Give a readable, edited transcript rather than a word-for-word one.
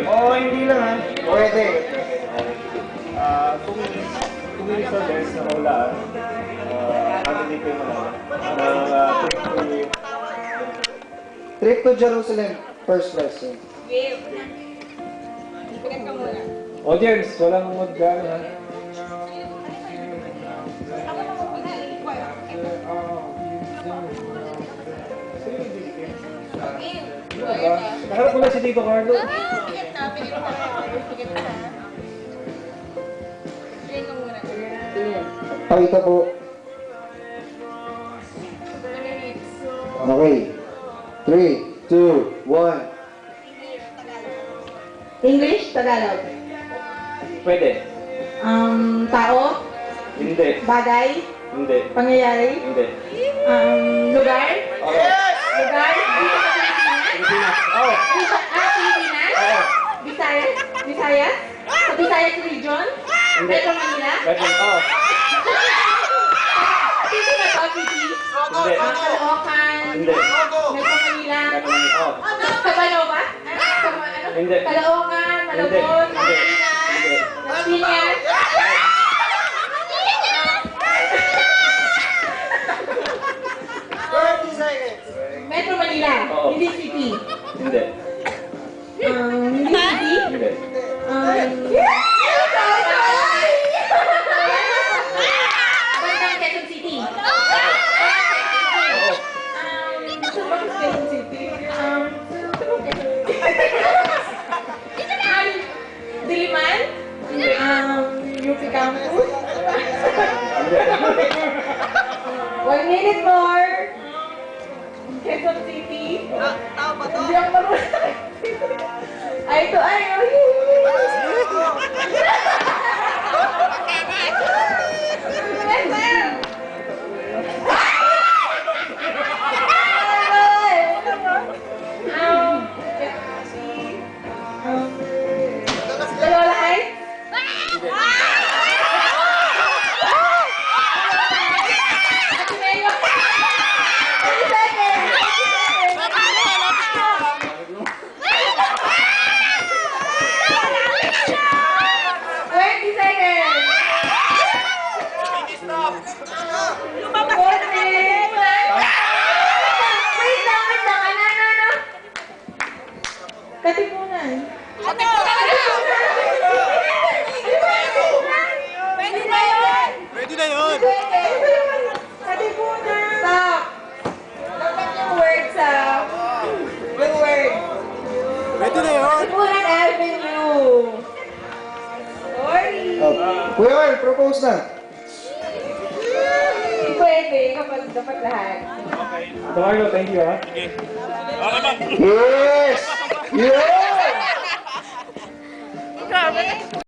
Oo, hindi lang ha. Pwede. Kung sa best na maulaan, candidate kayo manalo. Trip to Jerusalem. First lesson. Game. Pigat ka muna. Audience, walang mag-gano ha. Ako na muna. Game. Naharap ko na si Tito Carlo. Pigat na. Pigat na. Pigat na. Pigat ka muna. Pakita po. 3 minutes. Okay. 3, 2, 1. English, Tagalog. Pwede. Tao, Hindi. bagay, Hindi. pangyayari, Hindi. lugar, Okay. lugar, dito sa Pilipinas. Pilipinas. Oh. Pilipinas, Oo. Visayas, Visayas, sa Visayas region, Hindi. Metro Manila, Pwede. Oh. City na to, city, Hindi. Caloocan, Hindi. Metro Manila, Oh. Cabanova, Hindi. Caloocan, Hindi. Malabon, Hindi. Pilipinas, Hindi. Las Piñas, Metro Manila, Oo. hindi city. Hindi. Hindi city. Hindi. Bandang Quezon City. Oo. Subang Quezon City. Diliman. Hindi. UP Campus. Hindi. 1 minute more. Quezon City. Hindi ako marunong. Ay, ito ay. Loyola Heights? Ateneo? 30 seconds. 20 seconds. Wait lang. Ano? Katipunan. Pwede na yun! Katipunan! Stop! Dapat yung words yung word. Katipunan Avenue. Sorry. Kuya Carl, propose na. Pwede kapag dapat lahat. Tito Carlo, thank you ha. Yes! Yeah!